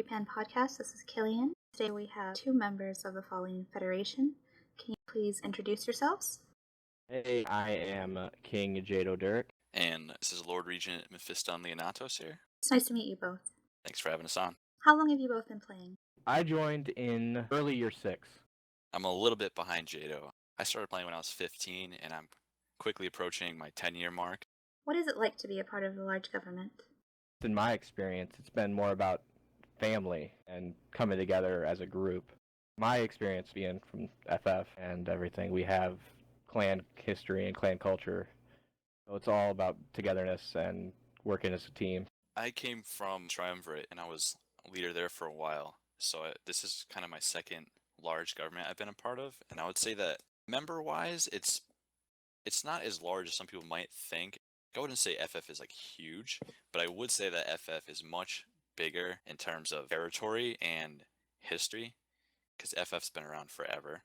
Crepan podcast. This is Killian. Today we have two members of the Falleen Federation. Can you please introduce yourselves? Hey, I am King Jado Dur. And this is Lord Regent Mephiston Leonatos here. It's nice to meet you both. Thanks for having us on. How long have you both been playing? I joined in early year 6. I'm a little bit behind Jado. I started playing when I was 15, and I'm quickly approaching my 10-year mark. What is it like to be a part of the large government? In my experience, it's been more about family and coming together as a group. My experience being from FF and everything, we have clan history and clan culture. So it's all about togetherness and working as a team. I came from Triumvirate, and I was a leader there for a while. So this is kind of my second large government I've been a part of. And I would say that member-wise, it's not as large as some people might think. I wouldn't say FF is like huge, but I would say that FF is much bigger in terms of territory and history, because FF's been around forever.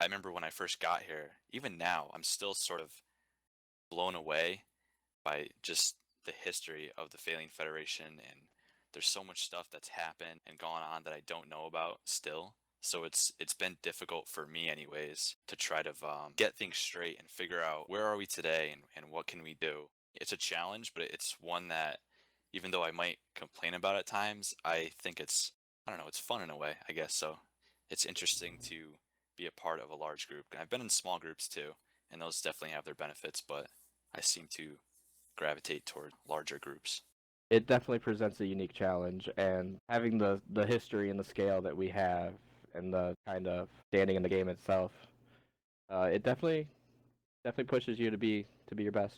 I remember when I first got here, even now, I'm still sort of blown away by just the history of the Falleen Federation, and there's so much stuff that's happened and gone on that I don't know about still. So it's been difficult for me anyways to try to get things straight and figure out where are we today and what can we do. It's a challenge, but it's one that, even though I might complain about at times, I think it's fun in a way, I guess. So it's interesting to be a part of a large group. And I've been in small groups too, and those definitely have their benefits, but I seem to gravitate toward larger groups. It definitely presents a unique challenge, and having the history and the scale that we have and the kind of standing in the game itself, it definitely pushes you to be your best.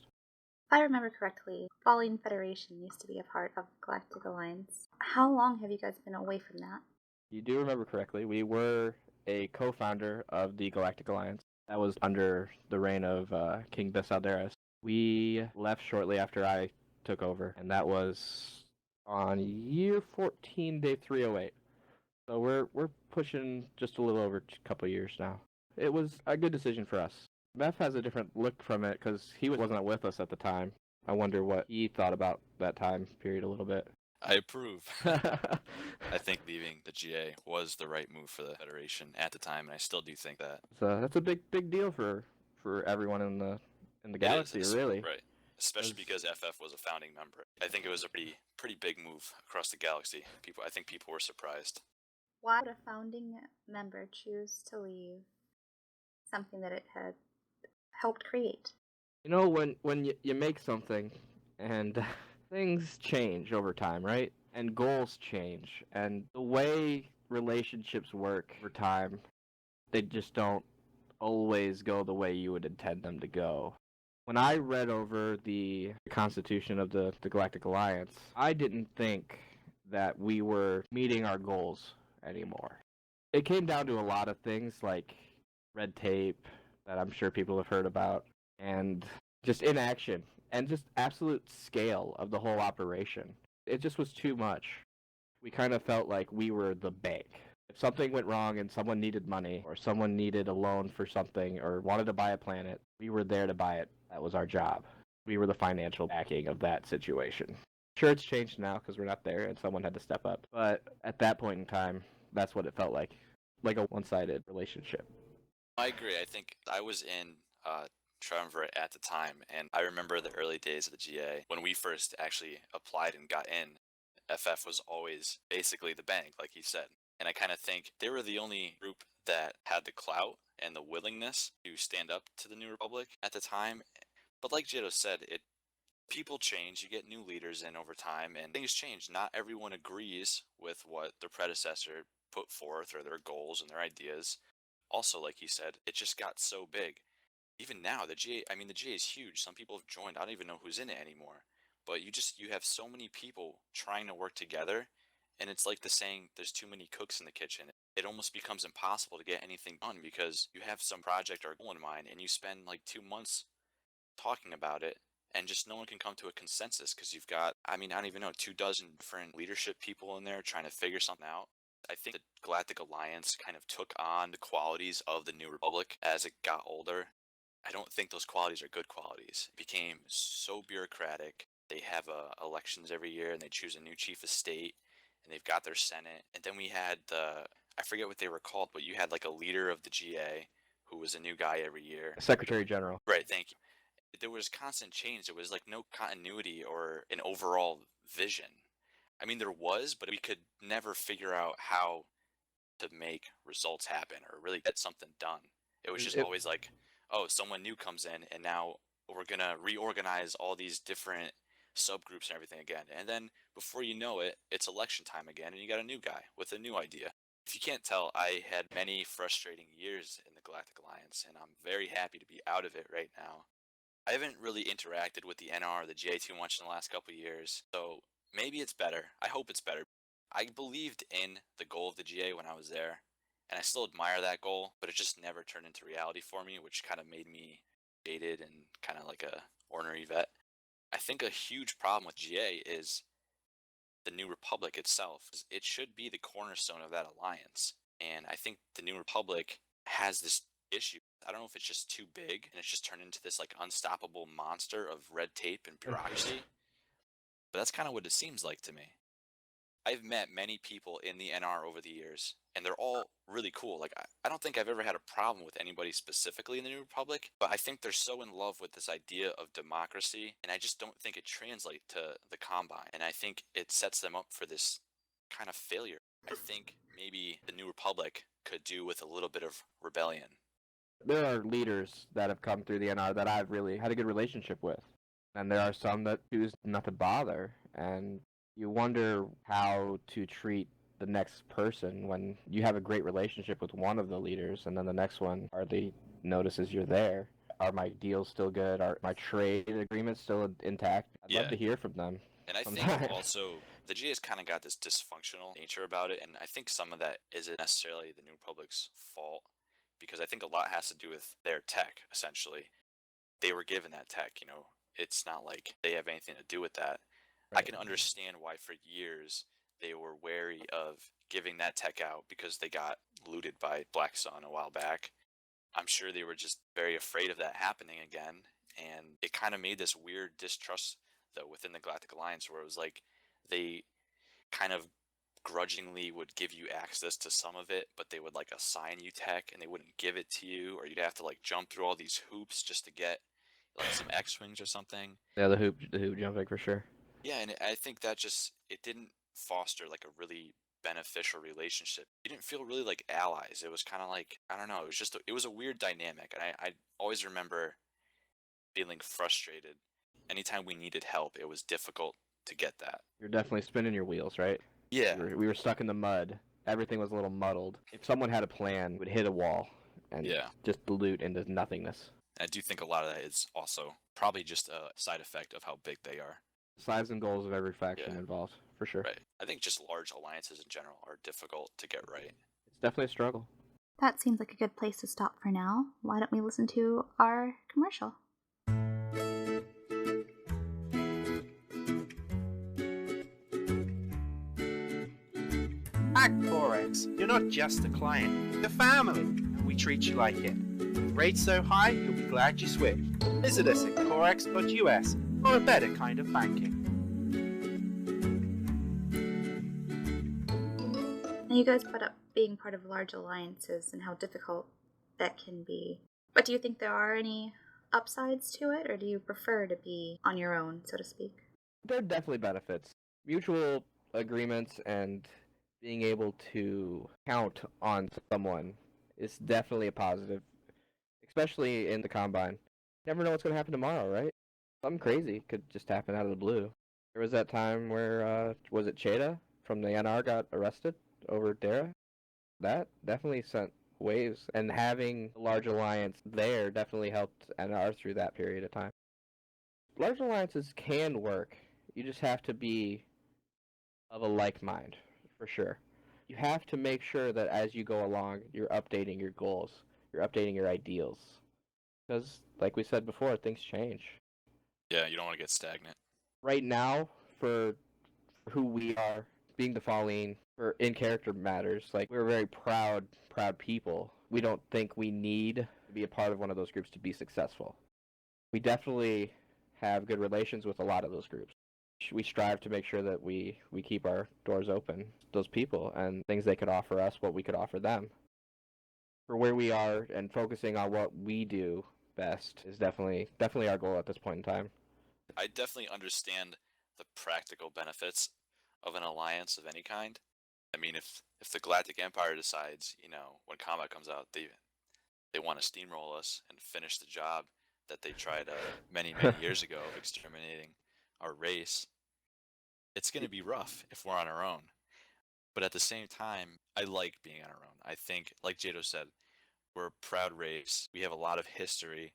If I remember correctly, Falleen Federation used to be a part of Galactic Alliance. How long have you guys been away from that? You do remember correctly. We were a co-founder of the Galactic Alliance. That was under the reign of King Bessalderas. We left shortly after I took over, and that was on year 14, day 308. So we're pushing just a little over a couple years now. It was a good decision for us. Meph has a different look from it because he wasn't with us at the time. I wonder what he thought about that time period a little bit. I approve. I think leaving the GA was the right move for the Federation at the time, and I still do think that. So that's a big deal for everyone in the galaxy, really. Right. Especially because FF was a founding member. I think it was a pretty big move across the galaxy. I think people were surprised. Why would a founding member choose to leave something that it had helped create? You know, when you make something and things change over time, right? And goals change, and the way relationships work over time, they just don't always go the way you would intend them to go. When I read over the Constitution of the Galactic Alliance, I didn't think that we were meeting our goals anymore. It came down to a lot of things like red tape that I'm sure people have heard about, and just inaction, and just absolute scale of the whole operation. It just was too much. We kind of felt like we were the bank. If something went wrong and someone needed money, or someone needed a loan for something, or wanted to buy a planet, we were there to buy it. That was our job. We were the financial backing of that situation. Sure, it's changed now because we're not there and someone had to step up. But at that point in time, that's what it felt like a one-sided relationship. I agree. I think I was in Triumvirate at the time, and I remember the early days of the GA when we first actually applied and got in. FF was always basically the bank, like he said. And I kind of think they were the only group that had the clout and the willingness to stand up to the New Republic at the time. But like Jado said, people change. You get new leaders in over time, and things change. Not everyone agrees with what their predecessor put forth or their goals and their ideas. Also, like he said, it just got so big. Even now, the GA is huge. Some people have joined. I don't even know who's in it anymore. But you have so many people trying to work together, and it's like the saying, there's too many cooks in the kitchen. It almost becomes impossible to get anything done because you have some project or goal in mind, and you spend like 2 months talking about it, and just no one can come to a consensus because you've got, I don't even know, 24 different leadership people in there trying to figure something out. I think the Galactic Alliance kind of took on the qualities of the New Republic as it got older. I don't think those qualities are good qualities. It became so bureaucratic. They have elections every year, and they choose a new chief of state, and they've got their Senate. And then we had I forget what they were called, but you had like a leader of the GA who was a new guy every year. Secretary General. Right, thank you. There was constant change. There was like no continuity or an overall vision. I mean, there was, but we could never figure out how to make results happen or really get something done. It was just always like, oh, someone new comes in and now we're going to reorganize all these different subgroups and everything again. And then before you know it, it's election time again and you got a new guy with a new idea. If you can't tell, I had many frustrating years in the Galactic Alliance, and I'm very happy to be out of it right now. I haven't really interacted with the NR or the GA too much in the last couple of years, so maybe it's better. I hope it's better. I believed in the goal of the GA when I was there, and I still admire that goal, but it just never turned into reality for me, which kind of made me jaded and kind of like a ornery vet. I think a huge problem with GA is the New Republic itself. It should be the cornerstone of that alliance, and I think the New Republic has this issue. I don't know if it's just too big and it's just turned into this like unstoppable monster of red tape and bureaucracy, but that's kind of what it seems like to me. I've met many people in the NR over the years, and they're all really cool. Like, I don't think I've ever had a problem with anybody specifically in the New Republic, but I think they're so in love with this idea of democracy, and I just don't think it translates to the Combine. And I think it sets them up for this kind of failure. I think maybe the New Republic could do with a little bit of rebellion. There are leaders that have come through the NR that I've really had a good relationship with, and there are some that choose not to bother, and you wonder how to treat the next person when you have a great relationship with one of the leaders and then the next one hardly notices you're there. Are my deals still good? Are my trade agreements still intact? I'd love to hear from them. And I think also the GA has kind of got this dysfunctional nature about it, and I think some of that isn't necessarily the New Republic's fault, because I think a lot has to do with their tech, essentially. They were given that tech, you know. It's not like they have anything to do with that. Right. I can understand why for years they were wary of giving that tech out because they got looted by Black Sun a while back. I'm sure they were just very afraid of that happening again, and it kind of made this weird distrust, though, within the Galactic Alliance, where it was like they kind of grudgingly would give you access to some of it, but they would like assign you tech and they wouldn't give it to you, or you'd have to like jump through all these hoops just to get like some X-Wings or something. Yeah, the hoop jumping for sure. Yeah, and I think that just, it didn't foster like a really beneficial relationship. You didn't feel really like allies. It was kind of like, I don't know, it was just, it was a weird dynamic. And I always remember feeling frustrated. Anytime we needed help, it was difficult to get that. You're definitely spinning your wheels, right? Yeah. We were stuck in the mud. Everything was a little muddled. If someone had a plan, it would hit a wall and just dilute into nothingness. I do think a lot of that is also probably just a side effect of how big they are. Size and goals of every faction involved, for sure. Right. I think just large alliances in general are difficult to get right. It's definitely a struggle. That seems like a good place to stop for now. Why don't we listen to our commercial? At Corex, you're not just a client, you're family, and we treat you like it. With rates so high, you'll be glad you switched. Visit us at corex.us for a better kind of banking. Now you guys brought up being part of large alliances and how difficult that can be. But do you think there are any upsides to it, or do you prefer to be on your own, so to speak? There are definitely benefits. Mutual agreements and being able to count on someone is definitely a positive, especially in the Combine. Never know what's going to happen tomorrow, right? Something crazy could just happen out of the blue. There was that time where, was it Jada from the NR got arrested over Dara? That definitely sent waves, and having a large alliance there definitely helped NR through that period of time. Large alliances can work. You just have to be of a like mind, for sure. You have to make sure that as you go along, you're updating your goals, you're updating your ideals. Because, like we said before, things change. Yeah, you don't want to get stagnant. Right now, for who we are, being the Falleen, for in-character matters, like, we're very proud people. We don't think we need to be a part of one of those groups to be successful. We definitely have good relations with a lot of those groups. We strive to make sure that we keep our doors open to those people and things they could offer us, what we could offer them. For where we are and focusing on what we do best is definitely our goal at this point in time. I definitely understand the practical benefits of an alliance of any kind. I mean, if the Galactic Empire decides, when combat comes out, they want to steamroll us and finish the job that they tried many years ago of exterminating our race, it's going to be rough if we're on our own. But at the same time, I like being on our own. I think, like Jado said, we're a proud race. We have a lot of history.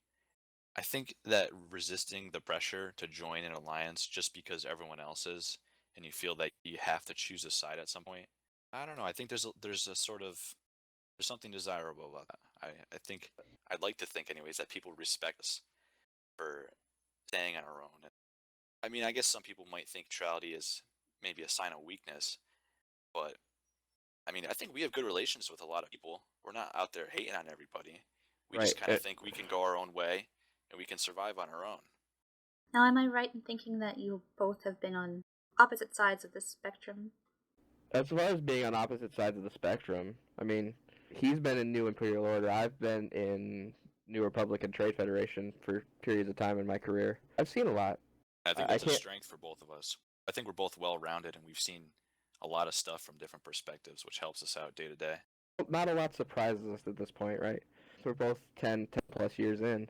I think that resisting the pressure to join an alliance just because everyone else is, and you feel that you have to choose a side at some point, I don't know. I think there's something desirable about that. I think I'd like to think, anyways, that people respect us for staying on our own. I mean, I guess some people might think neutrality is maybe a sign of weakness, but I mean, I think we have good relations with a lot of people. We're not out there hating on everybody. We just kind of think we can go our own way and we can survive on our own. Now, am I right in thinking that you both have been on opposite sides of the spectrum? As far as being on opposite sides of the spectrum, I mean, he's been in New Imperial Order. I've been in New Republic and Trade Federation for periods of time in my career. I've seen a lot. I think that's a strength for both of us. I think we're both well-rounded, and we've seen a lot of stuff from different perspectives, which helps us out day to day. Not a lot surprises us at this point, right? We're both 10 plus years in.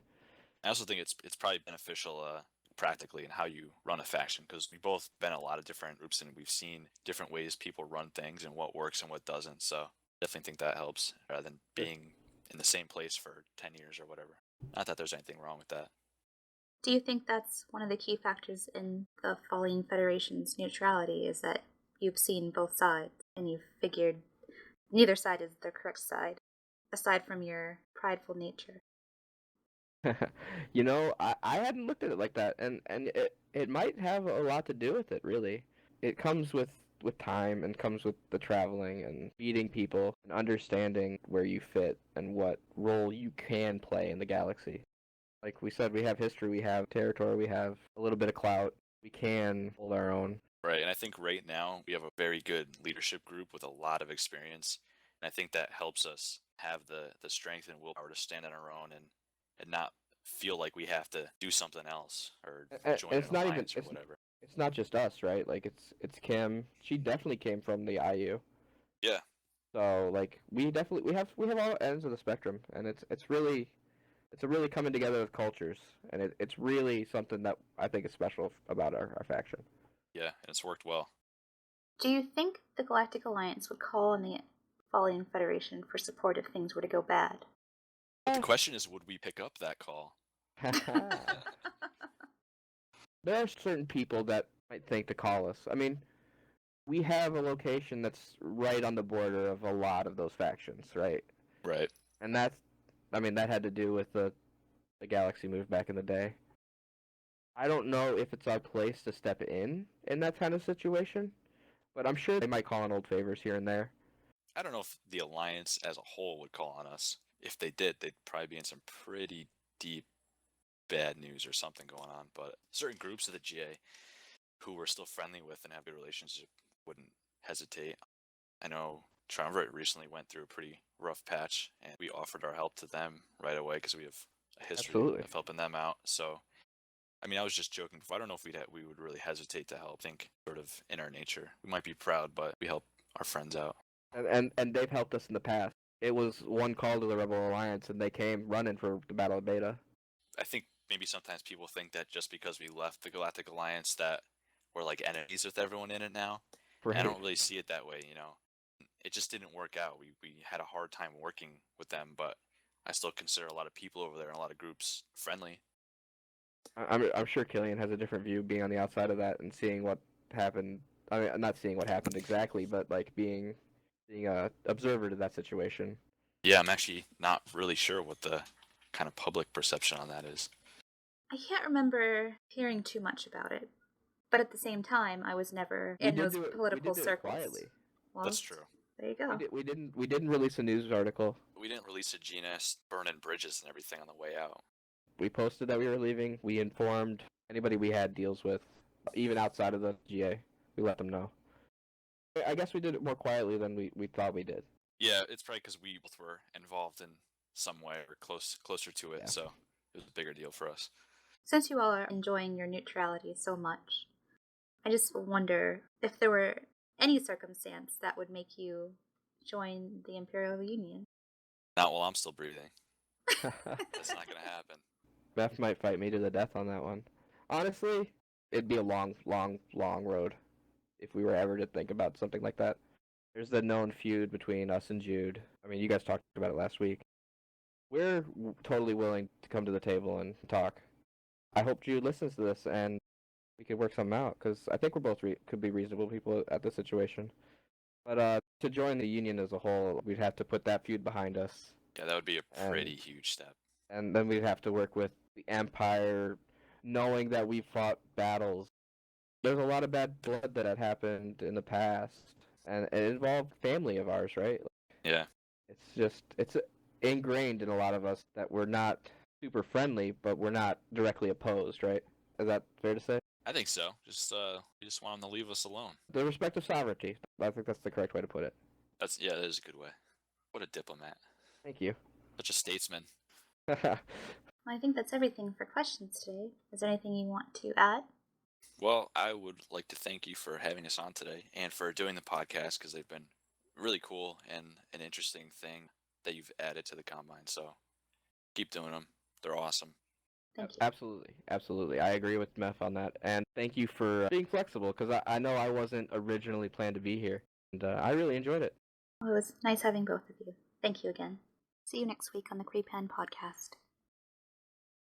I also think it's probably beneficial practically in how you run a faction, because we've both been in a lot of different groups and we've seen different ways people run things and what works and what doesn't. So definitely think that helps rather than being in the same place for 10 years or whatever. Not that there's anything wrong with that. Do you think that's one of the key factors in the Falleen Federation's neutrality, is that you've seen both sides and you've figured neither side is the correct side, aside from your prideful nature? I hadn't looked at it like that, and it might have a lot to do with it, really. It comes with time and comes with the traveling and meeting people and understanding where you fit and what role you can play in the galaxy. Like we said, we have history, we have territory, we have a little bit of clout. We can hold our own. Right, and I think right now we have a very good leadership group with a lot of experience, and I think that helps us have the strength and willpower to stand on our own and not feel like we have to do something else or join an alliance or whatever. It's not just us, right? Like it's Kim. She definitely came from the IU. Yeah. So like we have all ends of the spectrum, and it's a really coming together of cultures, and it's really something that I think is special about our faction. Yeah, and it's worked well. Do you think the Galactic Alliance would call on the Falleen Federation for support if things were to go bad? But the question is, would we pick up that call? There are certain people that might think to call us. I mean, we have a location that's right on the border of a lot of those factions, right? Right. And that had to do with the Galaxy move back in the day. I don't know if it's our place to step in that kind of situation, but I'm sure they might call on old favors here and there. I don't know if the Alliance as a whole would call on us. If they did, they'd probably be in some pretty deep bad news or something going on. But certain groups of the GA who we're still friendly with and have good relationships wouldn't hesitate. I know Triumvirate recently went through a pretty rough patch, and we offered our help to them right away because we have a history of helping them out. So, I mean, I was just joking. I don't know if we would really hesitate to help. I think sort of in our nature. We might be proud, but we help our friends out. And they've helped us in the past. It was one call to the Rebel Alliance, and they came running for the Battle of Beta. I think maybe sometimes people think that just because we left the Galactic Alliance that we're like enemies with everyone in it now. Right. I don't really see it that way, It just didn't work out. We had a hard time working with them, but I still consider a lot of people over there and a lot of groups friendly. I'm sure Killian has a different view being on the outside of that and seeing what happened. I mean, not seeing what happened exactly, but like being a observer to that situation. Yeah, I'm actually not really sure what the kind of public perception on that is. I can't remember hearing too much about it, but at the same time, I was never in those political circles. Quietly. Well, that's true. There you go. We didn't release a news article. We didn't release a GNS burning bridges and everything on the way out. We posted that we were leaving. We informed anybody we had deals with. Even outside of the GA, we let them know. I guess we did it more quietly than we thought we did. Yeah, it's probably because we both were involved in some way or closer to it, Yeah. so it was a bigger deal for us. Since you all are enjoying your neutrality so much, I just wonder if there were any circumstance that would make you join the Imperial Union. Not while I'm still breathing. That's not gonna happen. Beth might fight me to the death on that one. Honestly, it'd be a long, long, long road if we were ever to think about something like that. There's the known feud between us and Jude. I mean, you guys talked about it last week. We're totally willing to come to the table and talk. I hope Jude listens to this and we could work something out, because I think we're both could be reasonable people at this situation. But to join the Union as a whole, we'd have to put that feud behind us. Yeah, that would be a pretty huge step. And then we'd have to work with the Empire, knowing that we fought battles. There's a lot of bad blood that had happened in the past, and it involved family of ours, right? Yeah. It's ingrained in a lot of us that we're not super friendly, but we're not directly opposed, right? Is that fair to say? I think so. We just want them to leave us alone. The respect of sovereignty. I think that's the correct way to put it. That is a good way. What a diplomat. Thank you. Such a statesman. Well, I think that's everything for questions today. Is there anything you want to add? Well, I would like to thank you for having us on today and for doing the podcast, because they've been really cool and an interesting thing that you've added to the Combine. So keep doing them. They're awesome. Thank you. Absolutely. I agree with Meph on that. And thank you for being flexible, because I know I wasn't originally planned to be here. And I really enjoyed it. Well, it was nice having both of you. Thank you again. See you next week on the Crepan podcast.